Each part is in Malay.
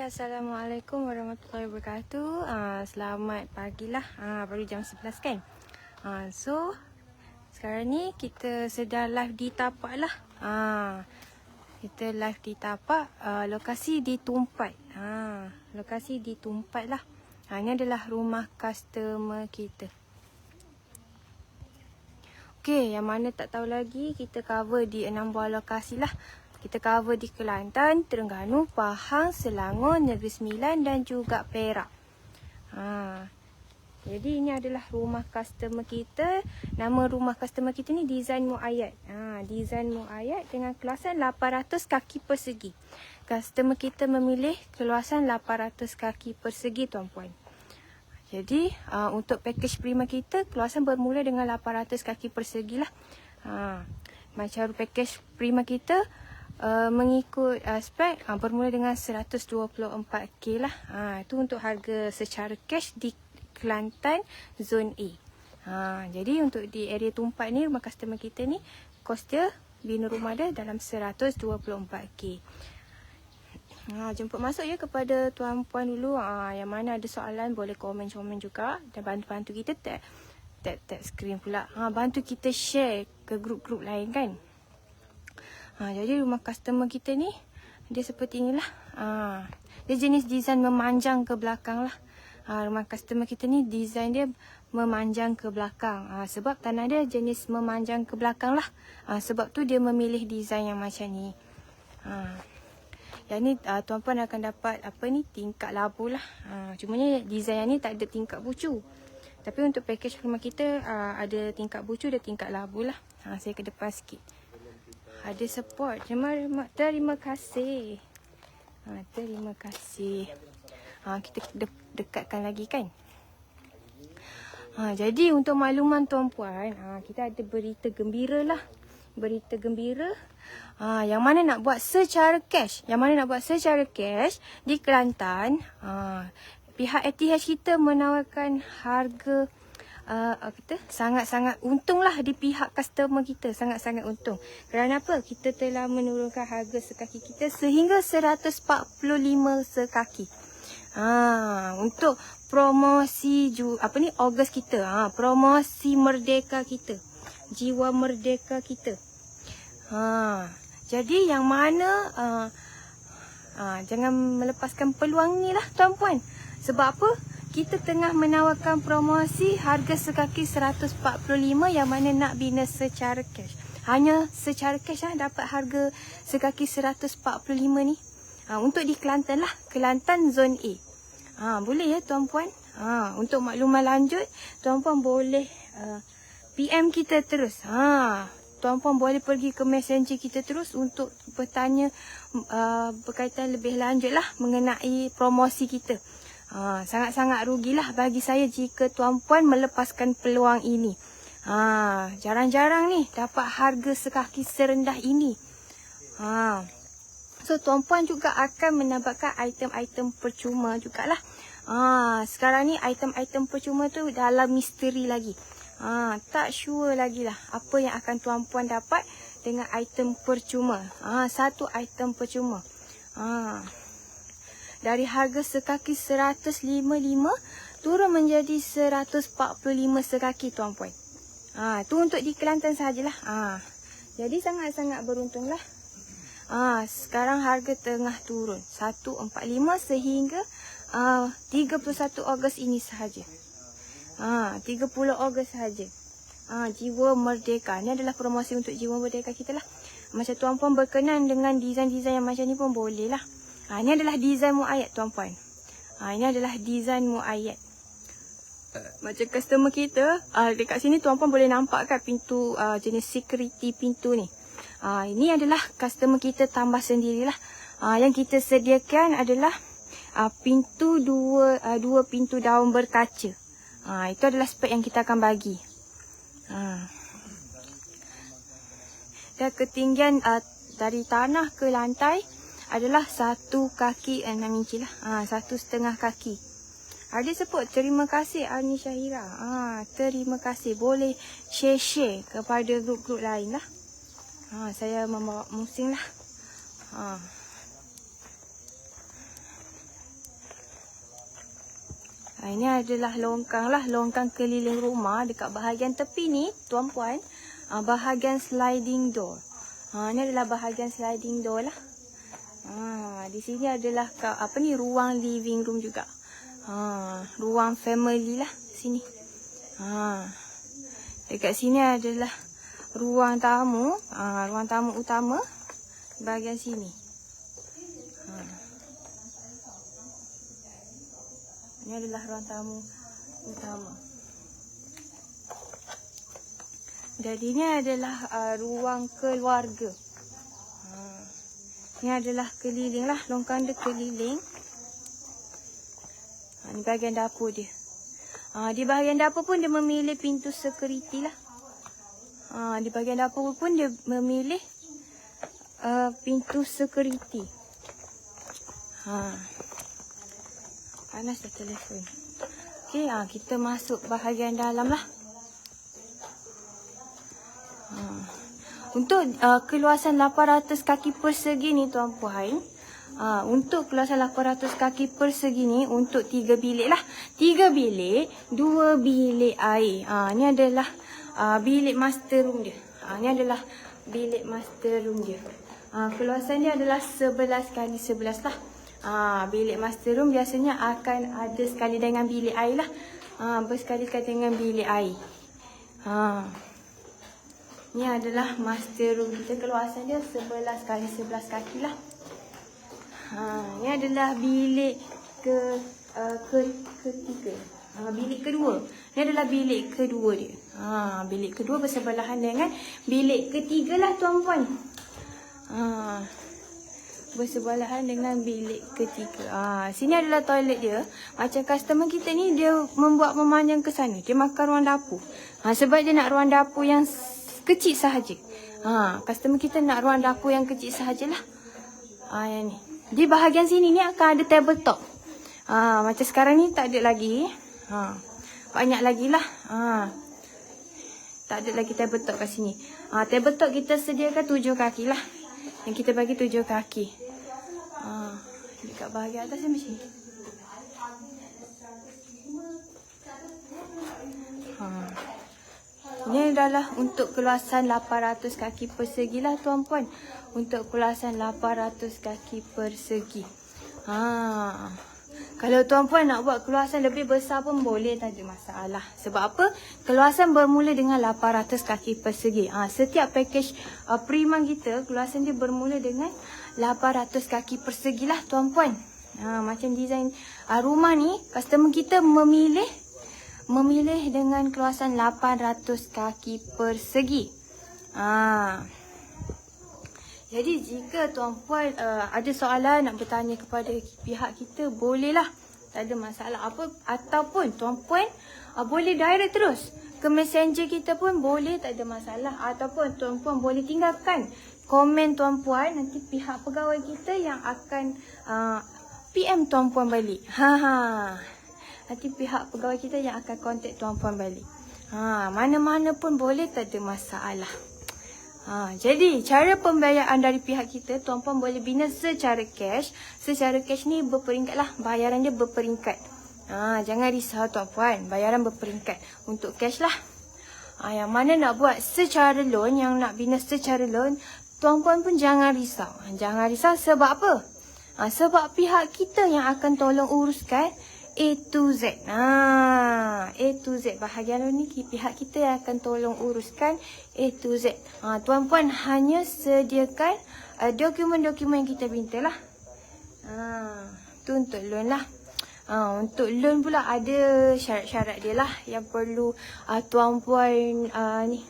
Assalamualaikum warahmatullahi wabarakatuh. Selamat pagilah. Baru jam 11 kan. So sekarang ni kita sedang live di tapak lah. Kita live di tapak. Lokasi di Tumpat. Lokasi di Tumpat lah. Ini adalah rumah customer kita. Okey, yang mana tak tahu lagi, kita cover di 6 buah lokasi lah. Kita cover di Kelantan, Terengganu, Pahang, Selangor, Negeri Sembilan dan juga Perak. Jadi ini adalah rumah customer kita. Nama rumah customer kita ni Design Muayyad. Design Muayyad dengan keluasan 800 kaki persegi. Customer kita memilih keluasan 800 kaki persegi, tuan-puan. Jadi untuk package prima kita, keluasan bermula dengan 800 kaki persegi lah. Macam package prima kita mengikut spek bermula dengan 124k lah. Itu untuk harga secara cash di Kelantan Zon A. Jadi untuk di area Tumpat ni, rumah customer kita ni, kos dia, bina rumah dia dalam 124k. Jemput masuk ya kepada tuan-puan dulu. Yang mana ada soalan boleh komen-komen juga. Dan bantu-bantu kita tag screen pula. Bantu kita share ke grup-grup lain kan. Jadi rumah customer kita ni dia seperti inilah. Dia jenis design memanjang ke belakang lah. Rumah customer kita ni design dia memanjang ke belakang. Sebab tanah dia jenis memanjang ke belakang lah. Sebab tu dia memilih design yang macam ni. Yang ni tuan-puan akan dapat tingkap labu lah. Cumanya design yang ni tak ada tingkap bucu. Tapi untuk package rumah kita ada tingkap bucu dan tingkap labu lah. Saya ke depan sikit. Ada support. Terima kasih. Terima kasih. Kita dekatkan lagi kan. Jadi untuk makluman tuan-puan, kita ada berita gembira lah. Berita gembira. Yang mana nak buat secara cash. Di Kelantan, pihak ATH kita menawarkan harga sangat-sangat untung lah di pihak customer kita. Sangat-sangat untung. Kerana apa? Kita telah menurunkan harga sekaki kita sehingga 145 sekaki. Untuk promosi Ogos kita. Promosi merdeka kita. Jiwa merdeka kita. Jadi yang mana jangan melepaskan peluang ni lah tuan-puan. Sebab apa? Kita tengah menawarkan promosi harga sekaki 145 yang mana nak bina secara cash. Hanya secara cash dapat harga sekaki 145 ni. Untuk di Kelantan lah. Kelantan Zon A. Boleh ya tuan-puan. Untuk makluman lanjut, tuan-puan boleh PM kita terus. Tuan-puan boleh pergi ke messenger kita terus untuk bertanya berkaitan lebih lanjut lah mengenai promosi kita. Sangat-sangat rugilah bagi saya jika tuan-puan melepaskan peluang ini. Jarang-jarang ni dapat harga sekaki serendah ini. So tuan-puan juga akan mendapatkan item-item percuma jugalah. Sekarang ni item-item percuma tu dalam misteri lagi. Tak sure lagi lah apa yang akan tuan-puan dapat dengan item percuma. Satu item percuma. Dari harga sekaki 155 turun menjadi 145 sekaki tuan-puan. Tu untuk di Kelantan sahajalah. Jadi sangat-sangat beruntunglah. Sekarang harga tengah turun 145 sehingga 31 Ogos ini sahaja. 30 Ogos sahaja. Jiwa Merdeka. Ini adalah promosi untuk Jiwa Merdeka kita lah. Macam tuan-puan berkenan dengan design-design yang macam ni pun boleh lah. Ini adalah design Muayyad tuan-puan. Ini adalah design Muayyad. Macam customer kita, dekat sini tuan-puan boleh nampak kan pintu jenis security pintu ni. Ini adalah customer kita tambah sendirilah. Yang kita sediakan adalah pintu dua pintu daun berkaca. Itu adalah spek yang kita akan bagi. Dan ketinggian dari tanah ke lantai adalah 1 kaki 6 inci lah. 1,5 kaki. Ada support. Terima kasih Ani Syahira. Terima kasih. Boleh share kepada grup-grup lain lah. Saya membawa musing lah. Ini adalah longkang lah, longkang keliling rumah. Dekat bahagian tepi ni, tuan-puan, bahagian sliding door. Ini adalah bahagian sliding door lah. Di sini adalah ruang living room juga. Ruang family lah sini. Dekat sini adalah ruang tamu. Ruang tamu utama bahagian sini. Ini adalah ruang tamu utama. Jadi ini adalah ruang keluarga. Ini adalah keliling lah, longkang dia keliling. Ini bahagian dapur dia. Di bahagian dapur pun dia memilih pintu security lah. Di bahagian dapur pun dia memilih pintu security. Panas dah telefon. Okey, kita masuk bahagian dalam lah. Untuk keluasan 800 kaki persegi ni tuan-puan. Untuk keluasan 800 kaki persegi ni untuk 3 bilik lah. 3 bilik, 2 bilik air. Ni adalah bilik master room dia. Ni adalah bilik master room dia. Keluasan dia adalah 11 kali 11 lah. Bilik master room biasanya akan ada sekali dengan bilik air lah. Bersekali-kali dengan bilik air. Ni adalah master room kita. Keluasan dia 11 kali 11 kaki lah. Ni adalah bilik ketiga. Bilik kedua. Ni adalah bilik kedua dia. Bilik kedua bersebelahan dengan bilik ketiga lah tuan-puan. Bersebelahan dengan bilik ketiga. Sini adalah toilet dia. Macam customer kita ni dia membuat memanjang ke sana. Dia makan ruang dapur. Sebab dia nak ruang dapur yang kecil sahaja. Customer kita nak ruang dapur yang kecil sahajalah. Yang ni. Di bahagian sini ni akan ada tabletop. Macam sekarang ni tak ada lagi. Banyak lagi lah. Tak ada lagi tabletop kat sini. Tabletop kita sediakan 7 kaki lah. Yang kita bagi 7 kaki. Dekat bahagian atas ni macam ni. Ini adalah untuk keluasan 800 kaki persegi lah tuan-puan. Untuk keluasan 800 kaki persegi. Kalau tuan-puan nak buat keluasan lebih besar pun boleh, tak ada masalah. Sebab apa? Keluasan bermula dengan 800 kaki persegi. Setiap package Prima kita, keluasan dia bermula dengan 800 kaki persegi lah tuan-puan. Macam design rumah ni, customer kita memilih dengan keluasan 800 kaki persegi. Jadi jika tuan-puan ada soalan nak bertanya kepada pihak kita, bolehlah. Tak ada masalah apa. Ataupun tuan-puan boleh direct terus ke messenger kita pun boleh, tak ada masalah. Ataupun tuan-puan boleh tinggalkan komen tuan-puan. Nanti pihak pegawai kita yang akan PM tuan-puan balik. Nanti pihak pegawai kita yang akan kontak tuan-puan balik. Mana-mana pun boleh, tak ada masalah. Jadi cara pembayaran dari pihak kita, tuan-puan boleh bina secara cash. Secara cash ni berperingkat lah. Bayaran dia berperingkat. Jangan risau tuan-puan. Bayaran berperingkat. Untuk cash lah. Yang mana nak buat secara loan, yang nak bina secara loan, tuan-puan pun jangan risau. Jangan risau sebab apa? Sebab pihak kita yang akan tolong uruskan A to Z. A to Z. Bahagian ni pihak kita yang akan tolong uruskan A to Z. Tuan-puan hanya sediakan dokumen-dokumen yang kita minta lah. Tu untuk loan lah. Untuk loan pula ada syarat-syarat dia lah yang perlu tuan-puan ni.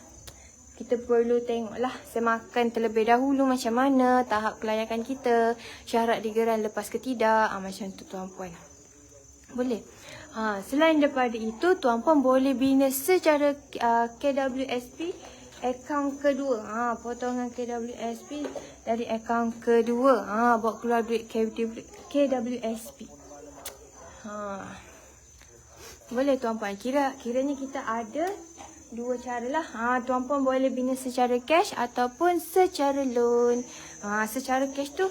Kita perlu tengok lah semakan terlebih dahulu macam mana tahap kelayakan kita, syarat digeran lepas ke tidak, macam tu tuan-puan. Boleh. Selain daripada itu, tuan-puan boleh bina secara KWSP akaun kedua. Potongan KWSP dari akaun kedua. Buat keluar duit KWSP. Boleh tuan-puan. Kiranya kita ada dua cara lah. Tuan-puan boleh bina secara cash ataupun secara loan. Secara cash tu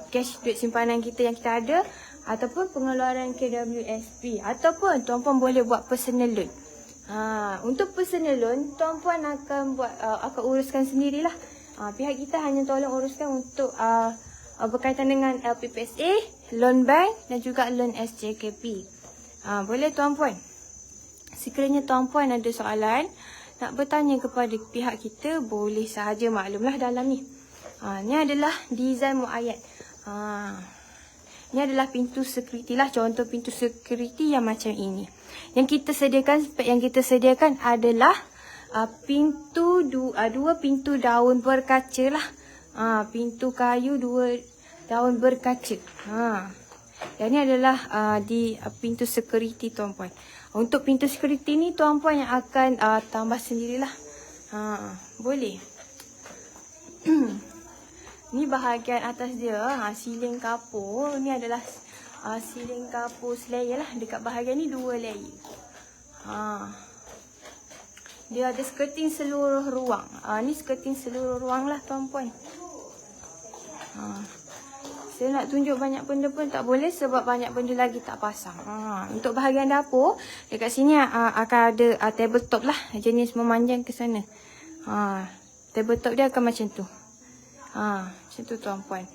cash duit simpanan kita yang kita ada. ataupun pengeluaran KWSP, ataupun tuan-puan boleh buat personal loan. Untuk personal loan, tuan-puan akan akan uruskan sendirilah. Pihak kita hanya tolong uruskan untuk berkaitan dengan LPPSA, loan bank dan juga loan SJKP. Boleh tuan-puan. Sekiranya tuan-puan ada soalan nak bertanya kepada pihak kita, boleh sahaja, maklumlah dalam ni. Ni adalah design muayyad. Ni adalah pintu security lah. Contoh pintu security yang macam ini. Yang kita sediakan, spek yang kita sediakan adalah dua pintu daun berkaca lah. Pintu kayu, 2 daun berkaca. Dan ni adalah di pintu security tuan-puan. Untuk pintu security ni tuan-puan yang akan tambah sendirilah. Boleh. Ni bahagian atas dia, siling kapur. Ni adalah siling kapur slayer lah. Dekat bahagian ni 2 layer. Dia ada skirting seluruh ruang. Ni skirting seluruh ruang lah tuan-puan. Saya nak tunjuk banyak benda pun tak boleh sebab banyak benda lagi tak pasang. Untuk bahagian dapur, dekat sini akan ada tabletop lah. Jenis memanjang ke sana. Tabletop dia akan macam tu. Macam tu tuan-puan.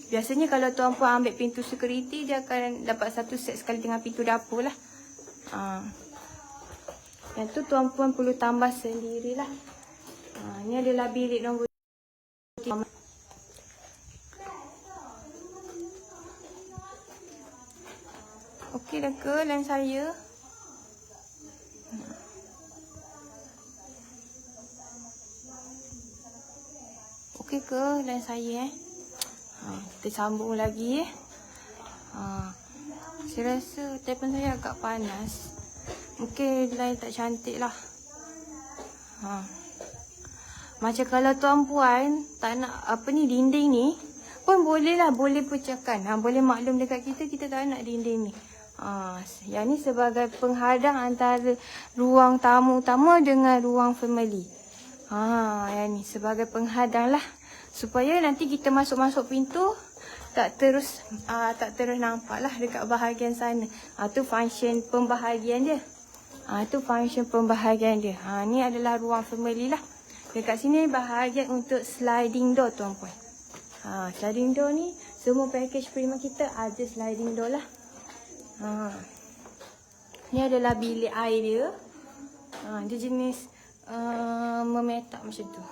Biasanya kalau tuan-puan ambil pintu security, dia akan dapat satu set sekali dengan pintu dapur lah. Yang tu tuan-puan perlu tambah sendirilah. Ni adalah bilik nombor 3. Okey dah ke line saya? Okey ke line saya kita sambung lagi Saya rasa telefon saya agak panas. Mungkin line tak cantik lah. Macam kalau tuan-puan tak nak dinding ni pun boleh lah, boleh pecahkan. Boleh maklum dekat kita tak nak dinding ni. Yang ni sebagai penghadang antara ruang tamu utama dengan ruang family. Yang ni sebagai penghadang lah. Supaya nanti kita masuk-masuk pintu tak terus nampak lah dekat bahagian sana. Tu function pembahagian dia. Ni adalah ruang family lah. Dekat sini bahagian untuk sliding door tuan-puan. Sliding door ni semua package Prima kita ada sliding door lah. Ni adalah bilik air dia. Dia jenis memetak macam tu.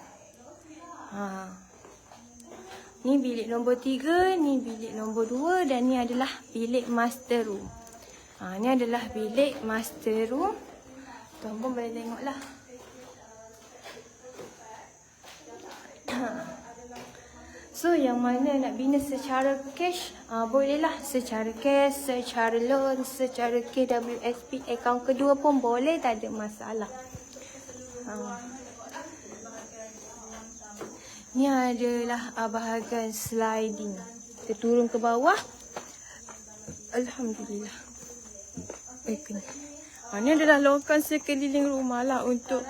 Ni bilik nombor 3, ni bilik nombor 2 dan ni adalah bilik master room. Ni adalah bilik master room. Tuan-puan boleh tengoklah. So yang mana nak bina secara cash, bolehlah secara cash, secara loan, secara KWSP, akaun kedua pun boleh, tak ada masalah. Ni adalah bahagian sliding. Kita turun ke bawah. Alhamdulillah. Ni adalah longkang sekeliling rumah lah untuk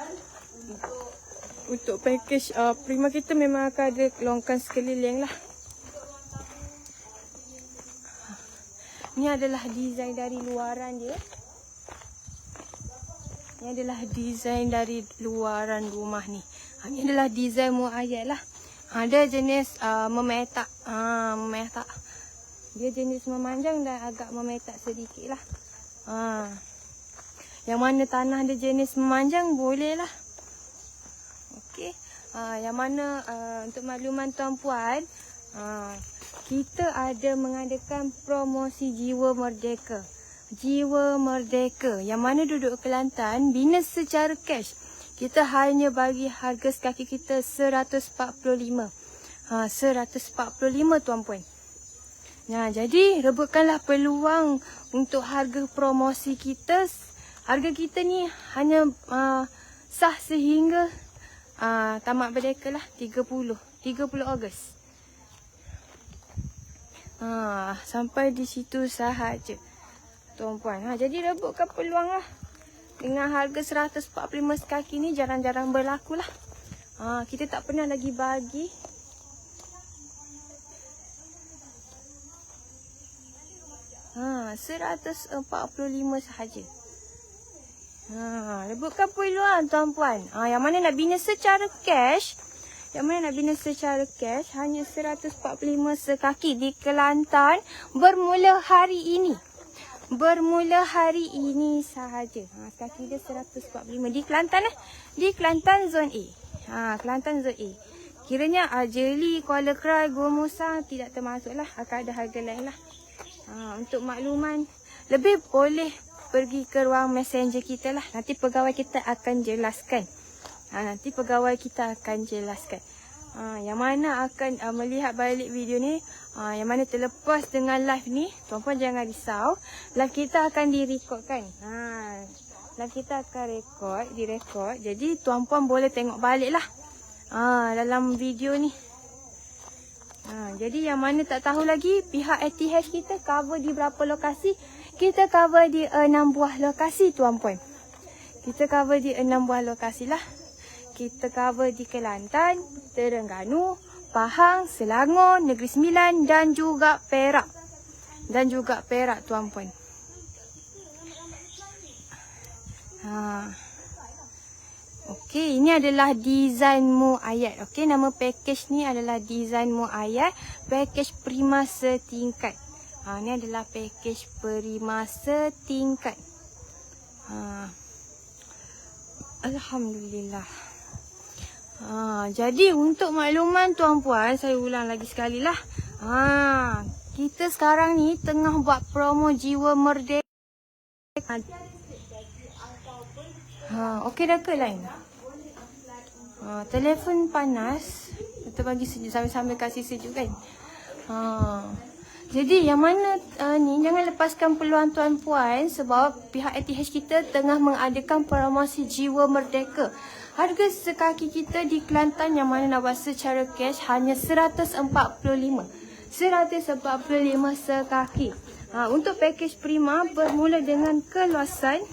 package Prima kita memang akan ada longkang sekeliling lah. Ni adalah design dari luaran dia. Ni adalah design dari luaran rumah ni. Ni adalah design muayyad lah. Dia jenis memetak. Dia jenis memanjang dan agak memetak sedikit lah. Yang mana tanah dia jenis memanjang boleh lah. Okey. Yang mana untuk makluman tuan-puan, kita ada mengadakan promosi Jiwa Merdeka. Jiwa Merdeka yang mana duduk Kelantan, bina secara cash. Kita hanya bagi harga sekaki kita 145. 145 tuan-puan. Jadi rebutkanlah peluang untuk harga promosi kita. Harga kita ni hanya sah sehingga tamat merdeka lah 30 Ogos. Sampai di situ sahaja tuan-puan. Jadi rebutkan peluang lah. Dengan harga 145 sekaki ni jarang-jarang berlaku lah. Kita tak pernah lagi bagi. 145 sahaja. Bukan peluang tuan-puan. Yang mana nak bina secara cash, hanya 145 sekaki di Kelantan bermula hari ini. Sahaja. Sekaki dia 145 di Kelantan Di Kelantan Zon A. Kelantan Zon A. Kiranya Jeli, Kuala Krai, Gua Musang tidak termasuk lah. Akan ada harga lain lah. Untuk makluman, lebih boleh pergi ke ruang messenger kita lah. Nanti pegawai kita akan jelaskan. Yang mana akan melihat balik video ni, yang mana terlepas dengan live ni, tuan-puan jangan risau. Live kita akan direkodkan. Live kita akan direkod. Jadi tuan-puan boleh tengok balik lah dalam video ni. Jadi yang mana tak tahu lagi, pihak ATH kita cover di berapa lokasi? Kita cover di 6 buah lokasi tuan-puan. Kita cover di 6 buah lokasi lah. Kita cover di Kelantan, Terengganu, Pahang, Selangor, Negeri Sembilan dan juga Perak. Tuan-puan. Okey, ini adalah desainmu ayat. Okey, nama package ni adalah desainmu ayat. Package Prima setingkat. Ni adalah package Prima setingkat. Alhamdulillah. Jadi untuk makluman tuan-puan, saya ulang lagi sekali lah. Kita sekarang ni tengah buat promo Jiwa Merdeka. Okey dah ke lain? Telefon panas. Kita bagi sejuk, sambil-sambil kasih sejuk kan. Jadi yang mana ni jangan lepaskan peluang tuan-puan, sebab pihak ATH kita tengah mengadakan promosi Jiwa Merdeka. Harga sekaki kita di Kelantan yang mana nak buat secara cash hanya 145 sekaki. Untuk package Prima bermula dengan keluasan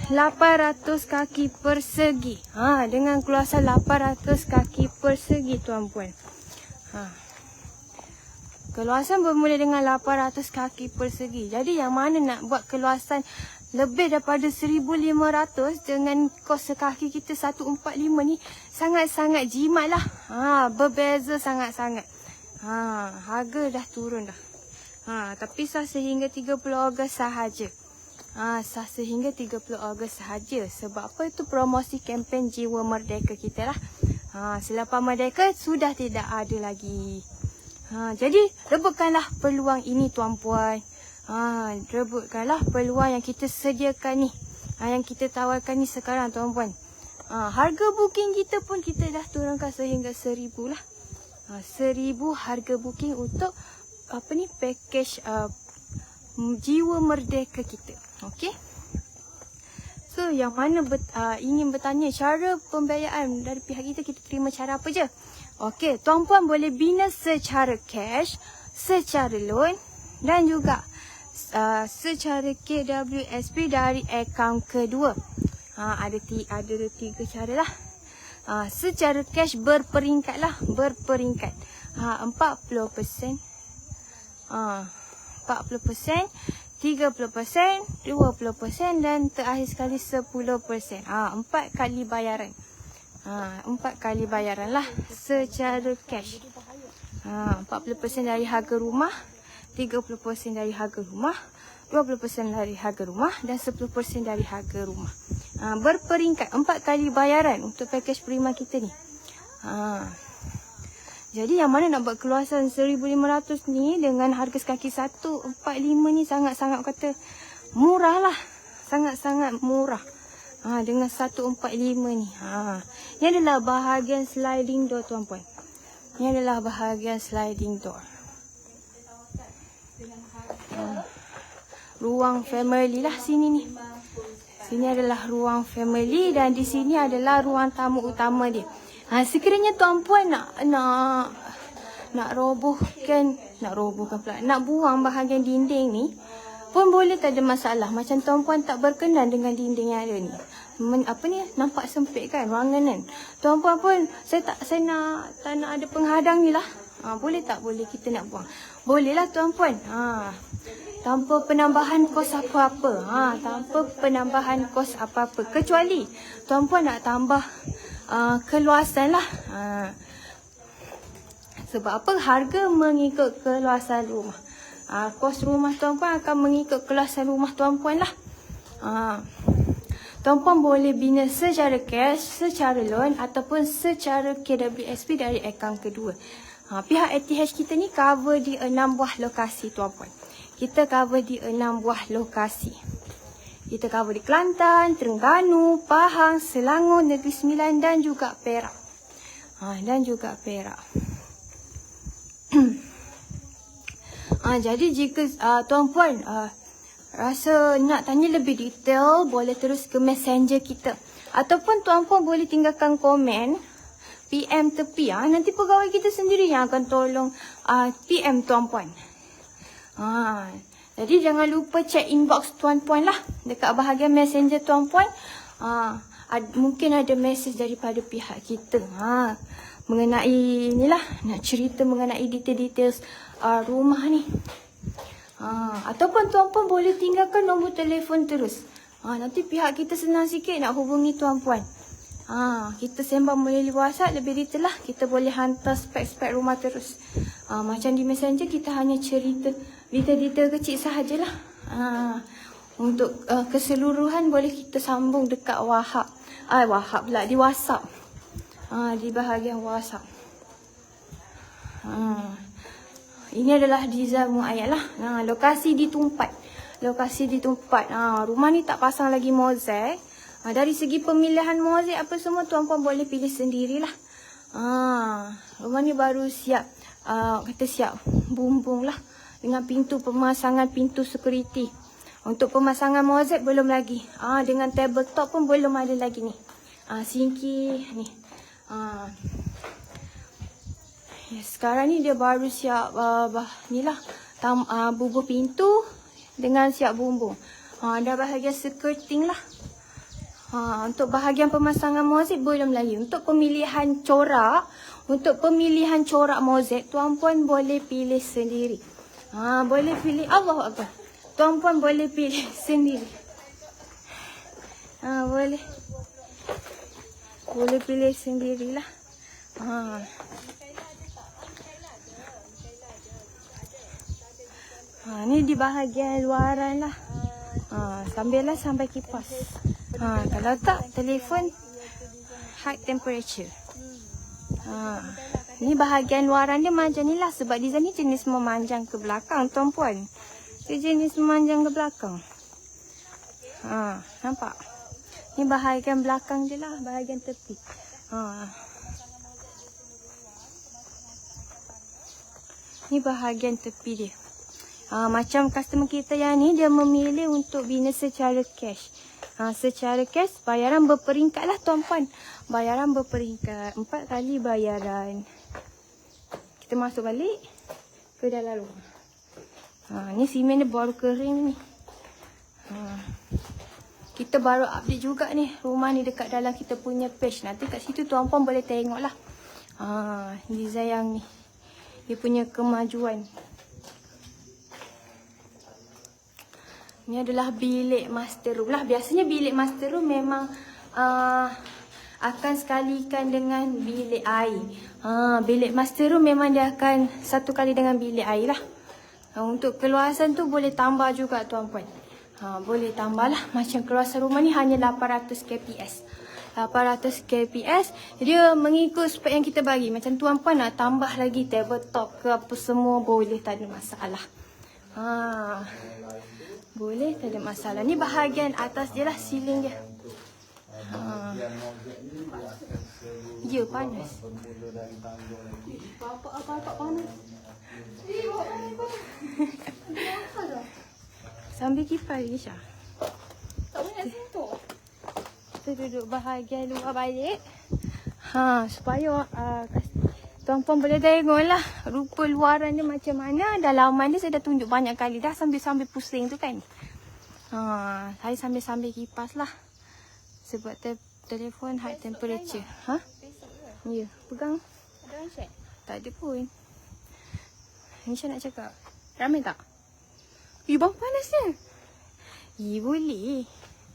800 kaki persegi. Dengan keluasan 800 kaki persegi tuan-puan. Keluasan bermula dengan 800 kaki persegi. Jadi yang mana nak buat keluasan lebih daripada 1,500 dengan kos sekaki kita 145 ni sangat-sangat jimat lah. Berbeza sangat-sangat. Harga dah turun dah. Tapi sah sehingga 30 Ogos sahaja. Sehingga 30 Ogos sahaja. Sebab apa? Itu promosi kempen Jiwa Merdeka kita lah. Selepas Merdeka sudah tidak ada lagi. Jadi rebutkanlah peluang ini tuan-puan. Rebutkanlah peluang yang kita sediakan ni. Yang kita tawarkan ni sekarang tuan-puan. Harga booking kita pun kita dah turunkan sehingga 1,000 lah. 1,000 harga booking untuk package Jiwa Merdeka kita. Okey. So yang mana ingin bertanya cara pembiayaan dari pihak kita terima cara apa je? Okey, tuan-puan boleh bina secara cash, secara loan dan juga secara KWSP dari akaun kedua. Ada 3 cara lah. Secara cash berperingkat lah, 40%, 30%, 20% dan terakhir sekali 10%. 4 kali bayaran. 4 kali bayaran lah secara cash. 40% dari harga rumah, 30% dari harga rumah, 20% dari harga rumah dan 10% dari harga rumah. Berperingkat 4 kali bayaran untuk package Prima kita ni. Jadi yang mana nak buat keluasan 1,500 ni dengan harga sekaki 145 ni sangat-sangat kata murah lah. Sangat-sangat murah. Dengan 145 ni. Ini adalah bahagian sliding door tuan-puan. Ini adalah bahagian sliding door. Ruang family lah sini ni. Sini adalah ruang family dan di sini adalah ruang tamu utama dia. Sekiranya tuan-puan nak robohkan pula, nak buang bahagian dinding ni pun boleh, tak ada masalah. Macam tuan-puan tak berkenan dengan dinding yang ada ni. Nampak sempit kan ruangan kan. Tuan-puan pun tak nak ada penghadang ni lah. Boleh tak? Boleh, kita nak buang. Bolehlah tuan-puan. Tanpa penambahan kos apa-apa. Tanpa penambahan kos apa-apa. Kecuali tuan-puan nak tambah keluasan lah. Sebab apa? Harga mengikut keluasan rumah. Kos rumah tuan-puan akan mengikut keluasan rumah tuan-puan lah. Tuan-puan boleh bina secara cash, secara loan ataupun secara KWSP dari akaun kedua. Pihak ATH kita ni cover di 6 buah lokasi tuan-puan. Kita cover di 6 buah lokasi. Kita cover di Kelantan, Terengganu, Pahang, Selangor, Negeri Sembilan dan juga Perak. Jadi jika tuan-puan rasa nak tanya lebih detail, boleh terus ke messenger kita. Ataupun tuan-puan boleh tinggalkan komen PM tepi. Nanti pegawai kita sendiri yang akan tolong PM tuan-puan. Jadi jangan lupa check inbox tuan-puan lah. Dekat bahagian messenger tuan-puan, mungkin ada mesej daripada pihak kita. Mengenai inilah, nak cerita mengenai detail-details rumah ni. Ataupun tuan-puan boleh tinggalkan nombor telefon terus. Nanti pihak kita senang sikit nak hubungi tuan-puan. Kita sembang melalui WhatsApp lebih detail lah. Kita boleh hantar spek-spek rumah terus. Macam di messenger kita hanya cerita detail-detail kecil sahajalah. Untuk keseluruhan boleh kita sambung dekat di WhatsApp. Di bahagian WhatsApp. Ini adalah design muayat lah. Lokasi di Tumpat. Rumah ni tak pasang lagi mozaik. Dari segi pemilihan mozaik apa semua tuan-puan boleh pilih sendirilah. Rumah ni baru siap, siap bumbung lah. Dengan pemasangan pintu security. Untuk pemasangan mozaik belum lagi. Dengan tabletop pun belum ada lagi ni. Sinki ni. Sekarang ni dia baru siap bubuh pintu dengan siap bumbung. Dah bahagian skirting lah. Untuk bahagian pemasangan mozaik belum lagi. Untuk pemilihan corak mozaik tuan-puan boleh pilih sendiri. Boleh pilih Allahu Akbar. Tuan-puan boleh pilih sendiri. Boleh pilih sendirilah. Ni di bahagian luaran lah. Sampai kipas. Kalau tak, telefon high temperature. Ni bahagian luaran dia macam ni lah. Sebab design ni jenis memanjang ke belakang tuan-puan. Dia jenis memanjang ke belakang. Nampak? Ni bahagian belakang je lah. Bahagian tepi. Ni bahagian tepi dia. Macam customer kita yang ni, dia memilih untuk bina secara cash. Secara cash, bayaran berperingkat lah tuan-puan. Bayaran berperingkat. 4 kali bayaran. Kita masuk balik ke dalam rumah. Ni simen dia baru kering ni. Kita baru update juga ni. Rumah ni dekat dalam kita punya page. Nanti kat situ tuan-puan boleh tengok lah. Design yang ni. Dia punya kemajuan. Ni adalah bilik master room lah. Biasanya bilik master room memang akan sekalikan dengan bilik air. Bilik master room memang dia akan satu kali dengan bilik air lah. Untuk keluasan tu boleh tambah juga tuan-puan. Boleh tambah lah. Macam keluasan rumah ni hanya 800 kps. 800 kps. Dia mengikut spek yang kita bagi. Macam tuan-puan nak tambah lagi tabletop ke apa semua, boleh, tak ada masalah. Boleh, tak ada masalah. Ni bahagian atas je lah, ceiling dia. Ya, panas. Apa-apa panas. Sambil kipas lagi, Syah. Tak boleh nak sentuh. Kita duduk bahagian luar balik. Supaya tuan-puan boleh tengok lah rupa luaran dia macam mana. Dalaman dia saya dah tunjuk banyak kali dah sambil-sambil pusing tu kan. Saya sambil-sambil kipas lah. Sebab telefon high temperature. Ya, pegang. Ada orang check? Tak ada pun. Nisha nak cakap. Ramai tak? Bang panasnya. Boleh.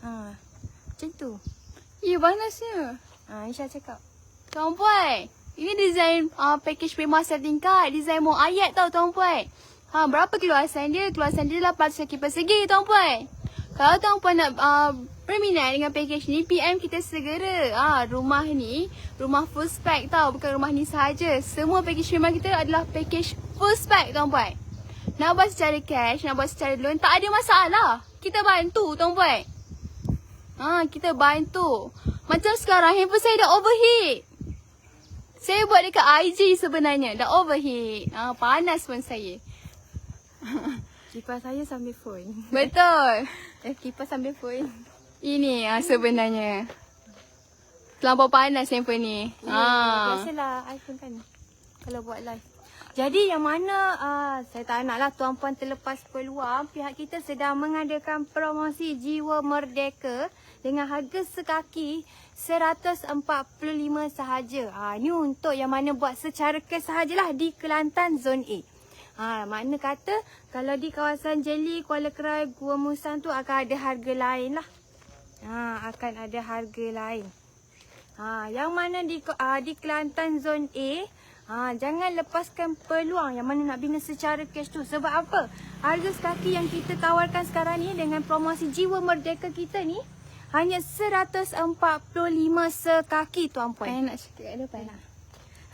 Macam tu. Panasnya. Nisha cakap. Tuan Puan, ini design package perkhidmatan tingkat. Design mu ayat tau Tuan Puan. Berapa keluasan dia? Keluasan dia 800 kaki persegi Tuan Puan. Kalau Tuan Puan nak berminat dengan package ni, PM kita segera. Rumah ni, rumah full spec tau. Bukan rumah ni sahaja. Semua package rumah kita adalah package full spec Tuan Puan. Nak buat secara cash, nak buat secara loan, tak ada masalah. Kita bantu Tuan Puan. Kita bantu. Macam sekarang handphone saya dah overheat. Saya buat dekat IG sebenarnya. Dah overheat. Panas pun saya. Kipas saya sambil phone. Betul. Kipas sambil phone. Ini sebenarnya. Terlampau panas handphone ni. Biasalah iPhone kan. Kalau buat live. Jadi yang mana saya tak naklah Tuan Puan terlepas peluang. Pihak kita sedang mengadakan promosi Jiwa Merdeka dengan harga sekaki 145 sahaja. Ni untuk yang mana buat secara cash sahajalah di Kelantan Zon A. Makna kata kalau di kawasan Jeli, Kuala Krai, Gua Musang tu akan ada harga lain lah. Akan ada harga lain. Yang mana di Kelantan Zon A, jangan lepaskan peluang yang mana nak bina secara cash tu. Sebab apa? Harga sekaki yang kita tawarkan sekarang ni dengan promosi Jiwa Merdeka kita ni hanya 145 sekaki Tuan Puan. Nak cakap kat depan.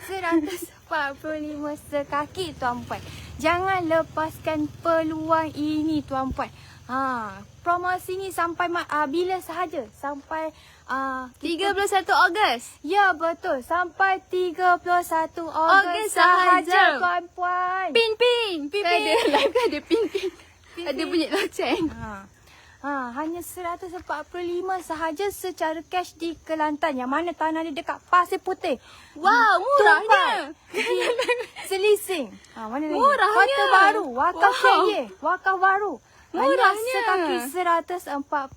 145 sekaki Tuan Puan. Jangan lepaskan peluang ini Tuan Puan. Promosi ni sampai bila sahaja? Sampai 31 Ogos. Ya betul. Sampai 31 Ogos sahaja Tuan Puan. Pin. Ada pin. Ada bunyi loceng. Hanya 145 sahaja secara cash di Kelantan. Yang mana tanah dia dekat Pasir Putih. Wow, murahnya. Selising. Mana lagi? Murahnya. Kota Baru. Wakaf Syekh. Wakaf Baru. Murahnya. Hanya sekaki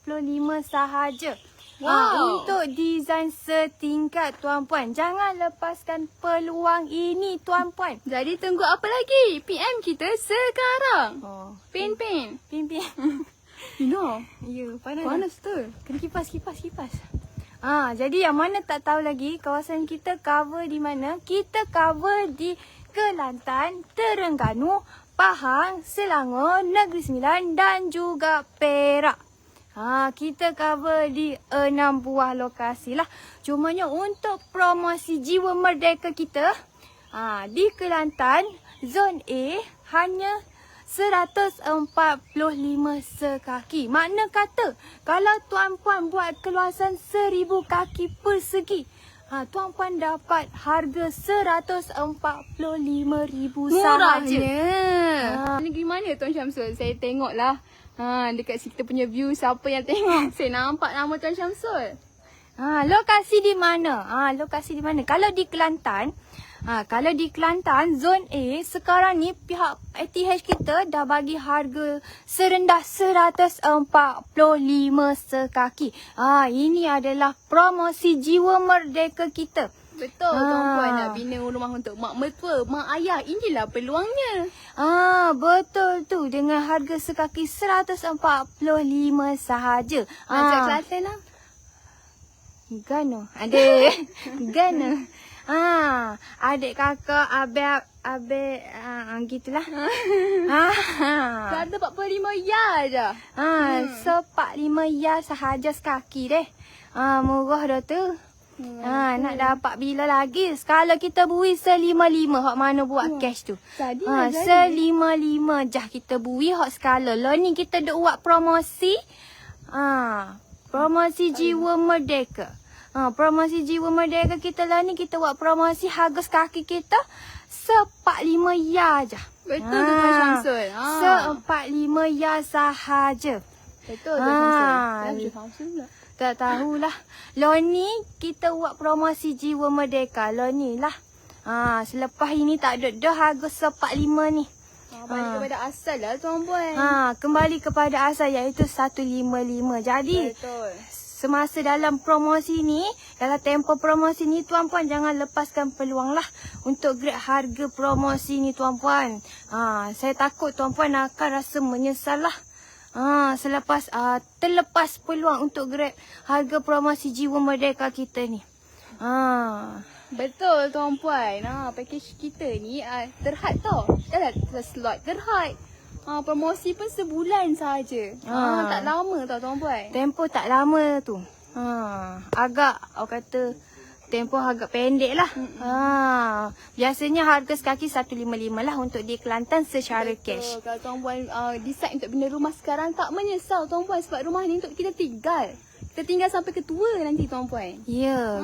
145 sahaja. Wow. Untuk desain setingkat Tuan Puan. Jangan lepaskan peluang ini Tuan Puan. Jadi tunggu apa lagi? PM kita sekarang. Pin. Pin. Ya, Panas tu. Kena kipas. Jadi yang mana tak tahu lagi, kawasan kita cover di mana? Kita cover di Kelantan, Terengganu, Pahang, Selangor, Negeri Sembilan dan juga Perak. Kita cover di 6 buah lokasi lah. Cumanya untuk promosi Jiwa Merdeka kita, di Kelantan, Zon A hanya 145 sekaki. Makna kata, kalau Tuan Puan buat keluasan 1000 kaki persegi, Tuan Puan dapat harga 145,000 sahaja. Negeri mana Tuan Syamsul? Saya tengoklah. Dekat sini kita punya view, siapa yang tengok? Saya nampak nama Tuan Syamsul. Lokasi di mana? Lokasi di mana? Kalau di Kelantan, Zon A, sekarang ni pihak ATH kita dah bagi harga serendah 145 sekaki. Ini adalah promosi Jiwa Merdeka kita. Betul, Tuan Puan nak bina rumah untuk mak mertua, mak ayah. Inilah peluangnya. Betul tu. Dengan harga sekaki 145 sahaja. Macam Kelantan lah. Gano. Ada. Gano. Adik kakak, abek, gitulah. Ada 45 ya je. So 45 ya sahaja sekaki deh. Murah dah tu. Nak dapat bila lagi? Kalau kita bui 155, hak mana buat cash tu? Jadi 155 jah kita bui hak skala. Lah ni kita duk buat promosi. Promosi Jiwa Merdeka. Promosi Jiwa Merdeka kita lah ni, kita buat promosi harga sekaki kita 145 ya je. Betul tu Tuan Syamsul. 145 ya sahaja. Betul Tuan Syamsul. Tak tahulah. Lo ni kita buat promosi Jiwa Merdeka. Lo ni lah. Selepas ini tak ada dah harga 145 ni. Balik kepada asal lah Tuan Puan. Kembali kepada asal iaitu 155. Jadi betul. Semasa dalam promosi ni, dalam tempoh promosi ni, Tuan Puan jangan lepaskan peluang lah untuk grab harga promosi ni Tuan Puan. Saya takut tuan-puan akan rasa menyesal lah. Selepas terlepas peluang untuk grab harga promosi Jiwa Merdeka kita ni. Betul Tuan Puan. Package kita ni terhad tau. Dah slot terhad. Promosi pun sebulan saja. Tak lama tau Tuan Puan. Tempoh tak lama tu. Agak orang kata tempoh agak pendek lah. Biasanya harga sekaki 155 lah untuk di Kelantan secara cash. Kalau Tuan Puan decide untuk bina rumah sekarang, tak menyesal Tuan Puan, sebab rumah ni untuk kita tinggal. Kita tinggal sampai ke tua nanti Tuan Puan. Ya.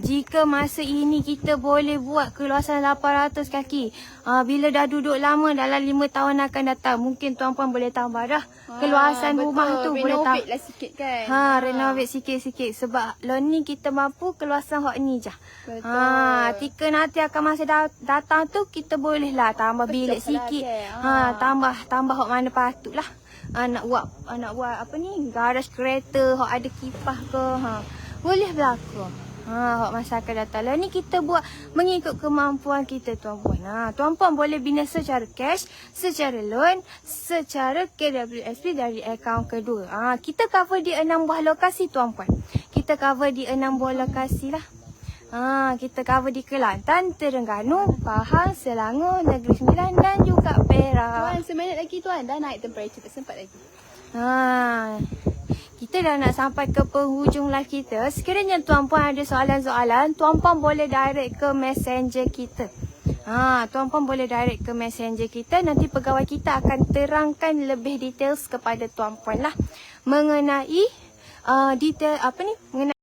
Jika masa ini kita boleh buat keluasan 800 kaki, bila dah duduk lama dalam 5 tahun akan datang, mungkin tuan-puan boleh tambah dah. Keluasan betul. rumah tu boleh tambah. Renovate lah sikit kan. Renovate sikit-sikit. Sebab loan ni kita mampu keluasan hak ni je. Betul. Tika nanti akan masa datang tu, kita boleh lah tambah bilik sikit. Tambah hak mana patut lah. Nak buat apa ni, garaj kereta, hak ada kipas ke. Boleh berlaku. Hak masa akan datang. Lah ni kita buat mengikut kemampuan kita tuan-puan. Tuan-puan boleh bina secara cash, secara loan, secara KWSP dari akaun kedua. Kita cover di 6 buah lokasi tuan-puan. Kita cover di 6 buah lokasi lah. Kita cover di Kelantan, Terengganu, Pahang, Selangor, Negeri Sembilan dan juga Perak. Tuan, seminit lagi Tuan. Dah naik temperature, tak sempat lagi. Kita dah nak sampai ke penghujung live kita. Sekiranya tuan-puan ada soalan-soalan, tuan-puan boleh direct ke messenger kita. Tuan-puan boleh direct ke messenger kita. Nanti pegawai kita akan terangkan lebih details kepada tuan-puan lah mengenai detail apa ni, mengenai